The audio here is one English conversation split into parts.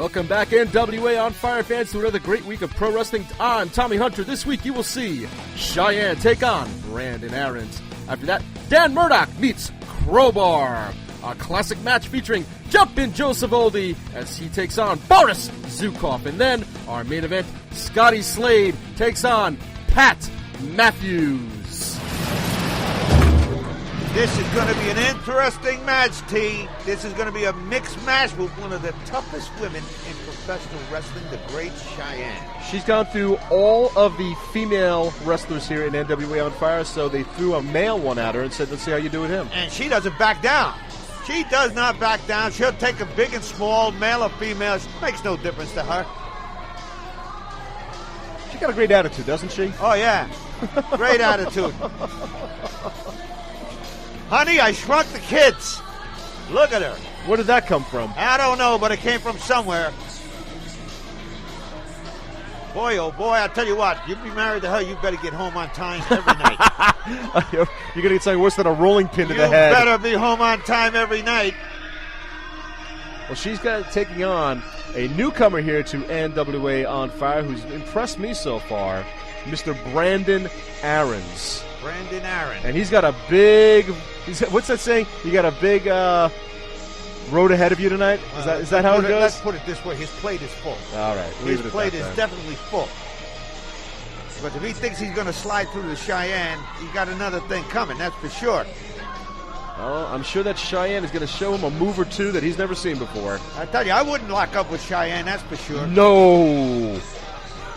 Welcome back, NWA On Fire fans, to another great week of pro wrestling. I'm Tommy Hunter. This week you will see Cheyenne take on Brandon Aarons. After that, Dan Murdoch meets Crowbar. A classic match featuring Jumpin' Joe Savoldi as he takes on Boris Zukov. And then our main event, Scotty Slade takes on Pat Mathews. This is going to be an interesting match, T. This is going to be a mixed match with one of the toughest women in professional wrestling, the Great Cheyenne. She's gone through all of the female wrestlers here in NWA On Fire, so they threw a male one at her and said, let's see how you do with him. And she doesn't back down. She does not back down. She'll take a big and small, male or female. It makes no difference to her. She got a great attitude, doesn't she? Oh, yeah. Great attitude. Honey, I shrunk the kids. Look at her. Where did that come from? I don't know, but it came from somewhere. Boy, oh boy, I tell you what, you be married to her, you better get home on time every night. You're going to get something worse than a rolling pin to the head. You better be home on time every night. Well, she's taking on a newcomer here to NWA On Fire who's impressed me so far, Mr. Brandon Aarons. Brandon Aarons. And he's got a big, what's that saying? You got a big road ahead of you tonight? Is that how it goes? Let's put it this way. His plate is full. All right. His plate is definitely full. But if he thinks he's going to slide through the Cheyenne, he's got another thing coming, that's for sure. Well, I'm sure that Cheyenne is going to show him a move or two that he's never seen before. I tell you, I wouldn't lock up with Cheyenne, that's for sure. No.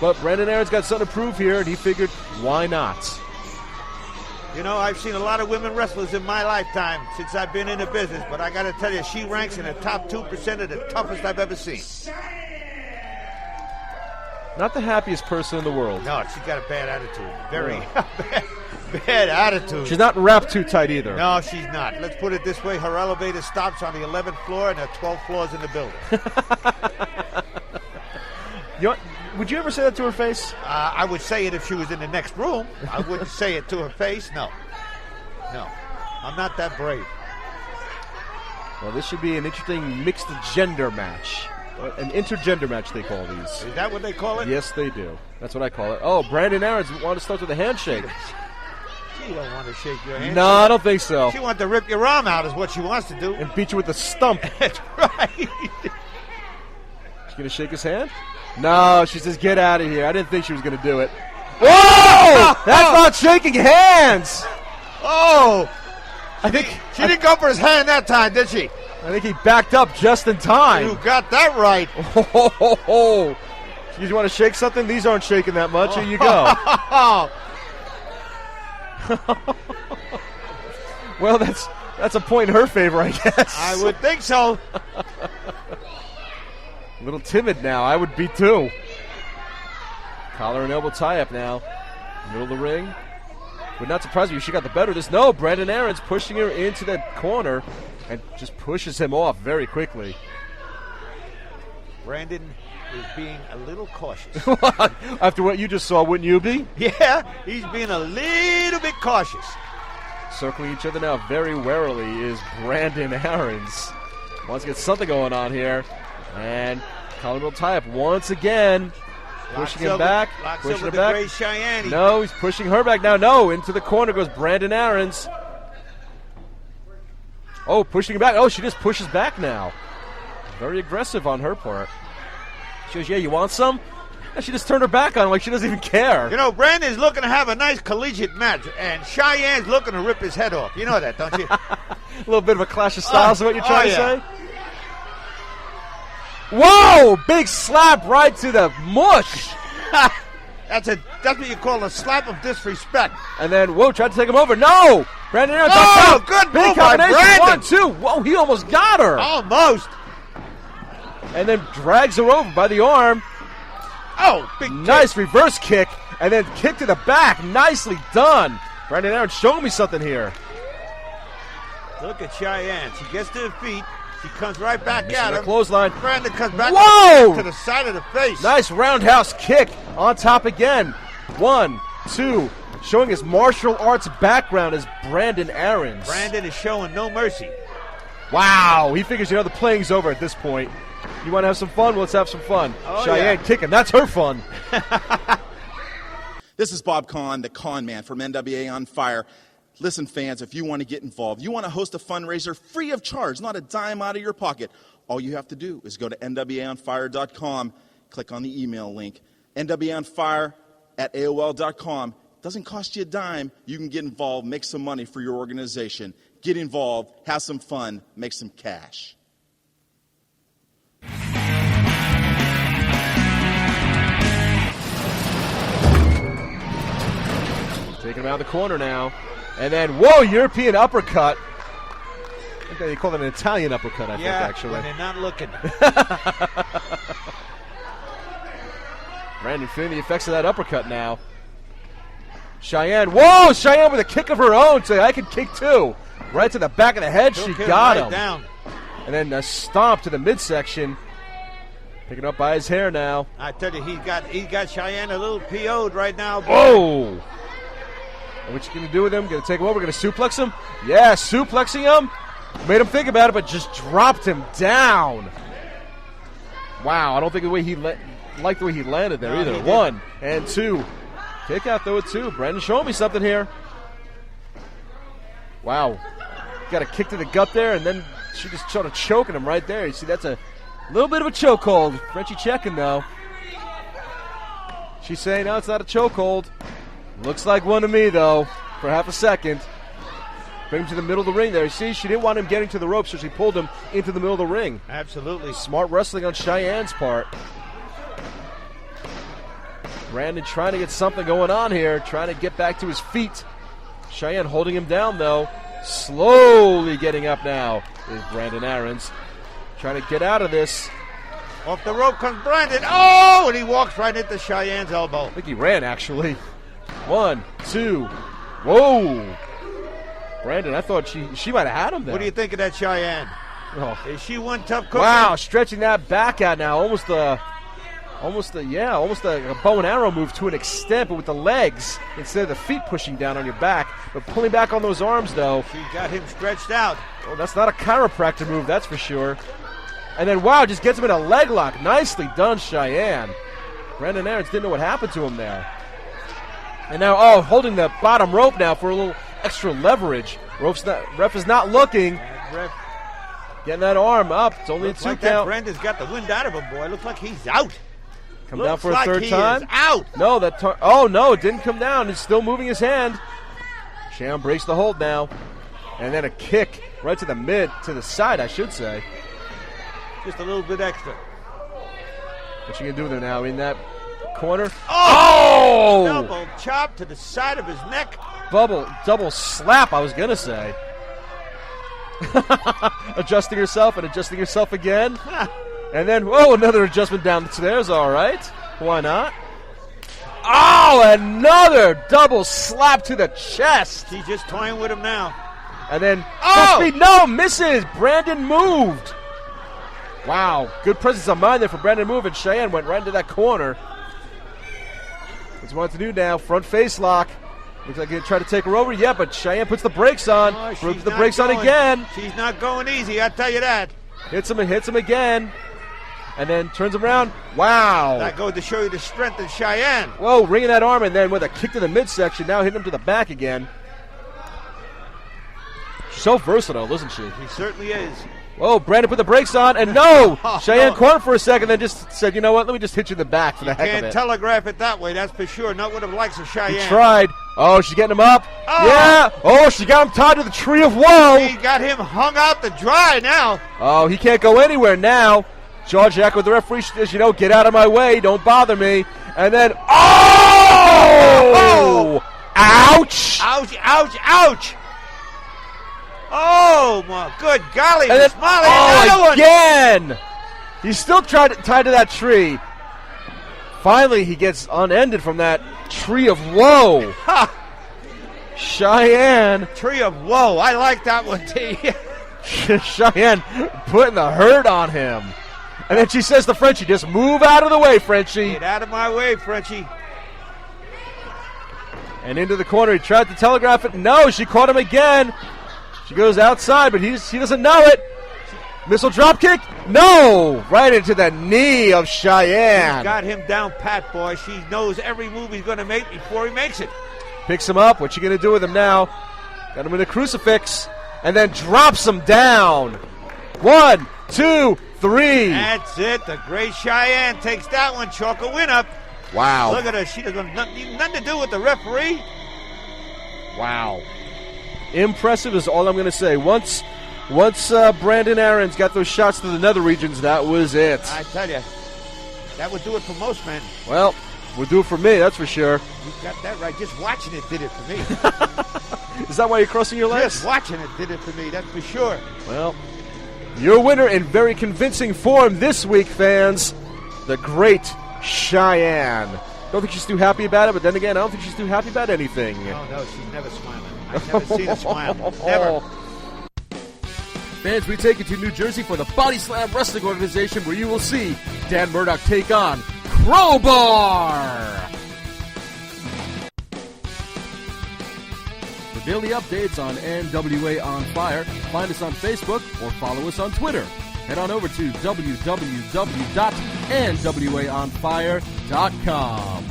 But Brandon Aarons got something to prove here, and he figured, why not? You know, I've seen a lot of women wrestlers in my lifetime since I've been in the business, but I got to tell you, she ranks in the top 2% of the toughest I've ever seen. Not the happiest person in the world. No, she's got a bad attitude. Very bad attitude. She's not wrapped too tight either. No, she's not. Let's put it this way. Her elevator stops on the 11th floor, and there are 12 floors in the building. Would you ever say that to her face? I would say it if she was in the next room. I wouldn't say it to her face. No. I'm not that brave. Well, this should be an interesting mixed gender match. An intergender match, they call these. Is that what they call it? Yes, they do. That's what I call it. Oh, Brandon Aarons wanted to start with a handshake. She don't want to shake your hand. No, I don't think so. She wants to rip your arm out is what she wants to do. And beat you with a stump. That's right. She's going to shake his hand? No, she says, get out of here. I didn't think she was going to do it. Whoa! That's not shaking hands! Oh! I think she didn't go for his hand that time, did she? I think he backed up just in time. You got that right. Oh. You want to shake something? These aren't shaking that much. Here you go. Well, that's a point in her favor, I guess. I would think so. A little timid now. I would be too. Collar and elbow tie-up now. Middle of the ring. Would not surprise me if she got the better of this. No, Brandon Aarons pushing her into that corner and just pushes him off very quickly. Brandon is being a little cautious. After what you just saw, wouldn't you be? Yeah, he's being a little bit cautious. Circling each other now very warily is Brandon Aarons. Wants to get something going on here. And collar tie-up once again. Pushing him back. Pushing him back. Great Cheyenne. No, he's pushing her back now. No, into the corner goes Brandon Aarons. Oh, pushing him back. Oh, she just pushes back now. Very aggressive on her part. She goes, yeah, you want some? And she just turned her back on him like she doesn't even care. You know, Brandon's looking to have a nice collegiate match, and Cheyenne's looking to rip his head off. You know that, don't you? A little bit of a clash of styles is what you're trying to say? Whoa! Big slap right to the mush. That's what you call a slap of disrespect. And then, whoa, tried to take him over. No! Brandon Aarons. Oh, good move by Brandon. 1-2. Whoa, he almost got her. Almost. And then drags her over by the arm. Oh, big nice kick. Reverse kick. And then kick to the back. Nicely done. Brandon Aarons showing me something here. Look at Cheyenne. She gets to her feet. She comes right back at him. Clothesline. Brandon comes back Whoa! to the side of the face. Nice roundhouse kick on top again. 1, 2. Showing his martial arts background as Brandon Aarons. Brandon is showing no mercy. Wow. He figures, the playing's over at this point. You want to have some fun? Well, let's have some fun. Oh, Cheyenne kicking. That's her fun. This is Bob Kahn, the Con Man from NWA On Fire. Listen, fans, if you want to get involved, you want to host a fundraiser free of charge, not a dime out of your pocket, all you have to do is go to NWAOnFire.com, click on the email link, NWAOnFire@AOL.com. Doesn't cost you a dime. You can get involved, make some money for your organization. Get involved, have some fun, make some cash. Taking him out of the corner now. And then, whoa, European uppercut. I think they call it an Italian uppercut, I think, actually. When they're not looking. Brandon feeling the effects of that uppercut now. Cheyenne, whoa, Cheyenne with a kick of her own. Say, I can kick too. Right to the back of the head, she got him. Down. And then a stomp to the midsection. Picking up by his hair now. I tell you, he got Cheyenne a little PO'd right now. Whoa! What you going to do with him? Going to take him over? Going to suplex him? Yeah, suplexing him. Made him think about it, but just dropped him down. Wow, I don't think the way he liked the way he landed there either. 1 and 2. Kick out though at 2. Brandon showing me something here. Wow. Got a kick to the gut there, and then she just sort of choking him right there. You see, that's a little bit of a chokehold. Frenchie checking though. She's saying, no, it's not a chokehold. Looks like one to me, though, for half a second. Bring him to the middle of the ring there. You see, she didn't want him getting to the rope, so she pulled him into the middle of the ring. Absolutely. Smart wrestling on Cheyenne's part. Brandon trying to get something going on here, trying to get back to his feet. Cheyenne holding him down, though. Slowly getting up now is Brandon Aarons. Trying to get out of this. Off the rope comes Brandon. Oh, and he walks right into Cheyenne's elbow. I think he ran, actually. 1, 2. Whoa. Brandon, I thought she might have had him there. What do you think of that Cheyenne? Oh. Is she one tough cookie? Wow, stretching that back out now. Almost a bow and arrow move to an extent, but with the legs instead of the feet pushing down on your back. But pulling back on those arms, though. She got him stretched out. Oh, that's not a chiropractor move, that's for sure. And then, wow, just gets him in a leg lock. Nicely done, Cheyenne. Brandon Aarons didn't know what happened to him there. And now, holding the bottom rope now for a little extra leverage. Ref is not looking. Ref getting that arm up. It's only a 2 like count. Brandon's got the wind out of him, boy. Looks like he's out. Come down for a third he time. Is out. No, oh no, it didn't come down. He's still moving his hand. Cheyenne breaks the hold now. And then a kick right to the side, I should say. Just a little bit extra. What you gonna do with him now in that corner? Oh! Double chop to the side of his neck. Double slap, I was gonna say. Adjusting herself and adjusting herself again. And then, another adjustment down the stairs. All right. Why not? Oh, another double slap to the chest. She's just toying with him now. And then, misses. Brandon moved. Wow, good presence of mind there for Brandon move, and Cheyenne went right into that corner. What's he want to do now? Front face lock. Looks like he'll try to take her over. Yeah, but Cheyenne puts the brakes on. Puts the brakes on again. She's not going easy, I tell you that. Hits him again. And then turns him around. Wow. That goes to show you the strength of Cheyenne. Whoa, ringing that arm, and then with a kick to the midsection, now hitting him to the back again. She's so versatile, isn't she? He certainly is. Whoa, Brandon put the brakes on, and no! Cheyenne caught him for a second, then just said, you know what, let me just hit you in the back for the heck of it. Can't telegraph it that way, that's for sure. Not with the likes of Cheyenne. He tried. Oh, she's getting him up. Oh. Yeah! Oh, she got him tied to the tree of woe! He got him hung out to dry now. Oh, he can't go anywhere now. George Jack with the referee says, get out of my way, don't bother me. And then, oh! Ouch! Ouch, ouch, ouch! Oh, my good golly, and then, Molly, again! He's still tied to that tree. Finally, he gets unended from that tree of woe. Ha! Cheyenne. Tree of woe, I like that one, T. Cheyenne putting the hurt on him. And then she says to Frenchie, just move out of the way, Frenchie. Get out of my way, Frenchie. And into the corner. He tried to telegraph it. No, she caught him again. She goes outside, but he doesn't know it. Missile drop kick? No! Right into the knee of Cheyenne. Got him down pat, boy. She knows every move he's going to make before he makes it. Picks him up. What's she going to do with him now? Got him in a crucifix. And then drops him down. 1, 2, 3. That's it. The Great Cheyenne takes that one. Chalk a win up. Wow. Look at her. She doesn't have nothing to do with the referee. Wow. Impressive is all I'm going to say. Once Brandon Aaron's got those shots to the nether regions, that was it. I tell you, that would do it for most men. Well, would do it for me, that's for sure. You got that right. Just watching it did it for me. Is that why you're crossing your legs? Just watching it did it for me, that's for sure. Well, your winner in very convincing form this week, fans, the Great Cheyenne. Don't think she's too happy about it, but then again, I don't think she's too happy about anything. Oh, no, she's never smiling. I've never seen her smile. Never. Fans, we take you to New Jersey for the Bodyslam Wrestling Organization, where you will see Dan Murdoch take on Crowbar. For daily updates on NWA On Fire, find us on Facebook or follow us on Twitter. Head on over to www.nwaonfire.com.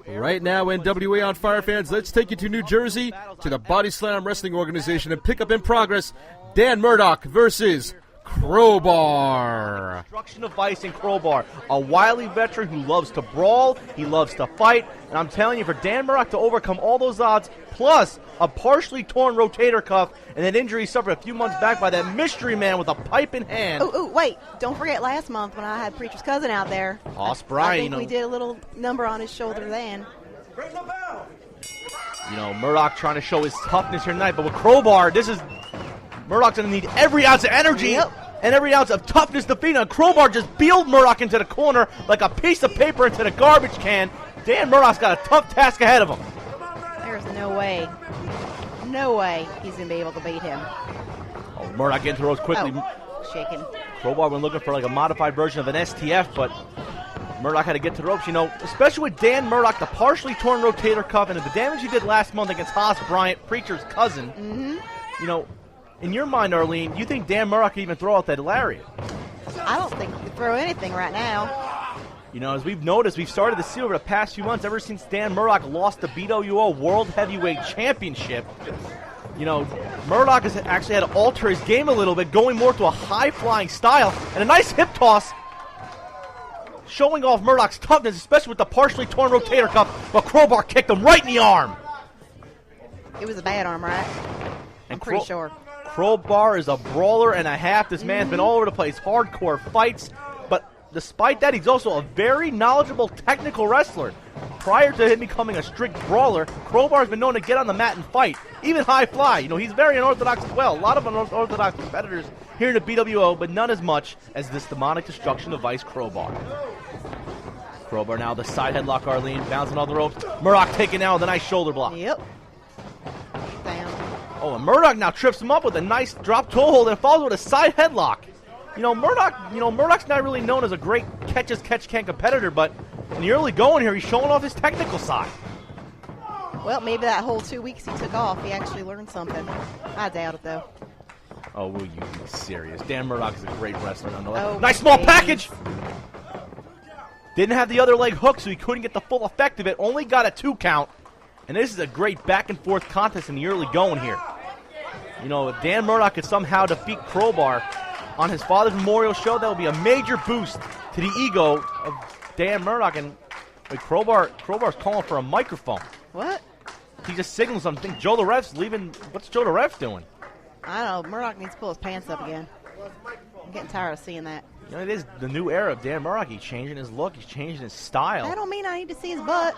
Right now, NWA On Fire fans, let's take you to New Jersey, to the Bodyslam Wrestling Organization, and pick up in progress Dan Murdoch versus Crowbar. Destruction of Vice and Crowbar, a wily veteran who loves to brawl, he loves to fight, and I'm telling you, for Dan Murdoch to overcome all those odds, plus a partially torn rotator cuff and an injury suffered a few months back by that mystery man with a pipe in hand. Oh, wait, don't forget last month when I had Preacher's cousin out there. Hoss Bryan, I think we did a little number on his shoulder then. You know, Murdoch trying to show his toughness here tonight, but with Crowbar, Murdoch's going to need every ounce of energy and every ounce of toughness to beat him. Crowbar just beeled Murdoch into the corner like a piece of paper into the garbage can. Dan Murdoch's got a tough task ahead of him. There's no way he's going to be able to beat him. Oh, Murdoch getting to the ropes quickly. Shaking. Crowbar been looking for like a modified version of an STF, but Murdoch had to get to the ropes. You know, especially with Dan Murdoch, the partially torn rotator cuff, and the damage he did last month against Hoss Bryant, Preacher's cousin. Mm-hmm. You know, in your mind, Arlene, you think Dan Murdoch can even throw out that lariat? I don't think he can throw anything right now. You know, as we've noticed, we've started to see over the past few months, ever since Dan Murdoch lost the BWO World Heavyweight Championship, you know, Murdoch has actually had to alter his game a little bit, going more to a high-flying style, and a nice hip toss, showing off Murdoch's toughness, especially with the partially torn rotator cuff, but Crowbar kicked him right in the arm. It was a bad arm, right? I'm pretty sure. Crowbar is a brawler and a half. This man's been all over the place, hardcore fights, but despite that, he's also a very knowledgeable technical wrestler. Prior to him becoming a strict brawler, Crowbar's been known to get on the mat and fight, even high fly. You know, he's very unorthodox as well. A lot of unorthodox competitors here in the BWO, but none as much as this demonic destruction of Vice Crowbar. Crowbar now the side headlock, Arlene, bouncing on the ropes. Murdoch taking out with a nice shoulder block. Yep. Down. Oh, and Murdoch now trips him up with a nice drop toe hold and follows with a side headlock. Murdoch's not really known as a great catch-as-catch-can competitor, but in the early going here, he's showing off his technical side. Well, maybe that whole 2 weeks he took off, he actually learned something. I doubt it, though. Oh, will you be serious? Dan Murdoch is a great wrestler nonetheless. Oh, nice small geez. package! Didn't have the other leg hooked, so he couldn't get the full effect of it. Only got a 2 count. And this is a great back-and-forth contest in the early going here. You know, if Dan Murdoch could somehow defeat Crowbar on his father's memorial show, that would be a major boost to the ego of Dan Murdoch. And like, Crowbar's calling for a microphone. What? He just signals something. Joe the ref's leaving. What's Joe the ref doing? I don't know. Murdoch needs to pull his pants up again. I'm getting tired of seeing that. You know, it is the new era of Dan Murdoch. He's changing his look. He's changing his style. That don't mean I need to see his butt.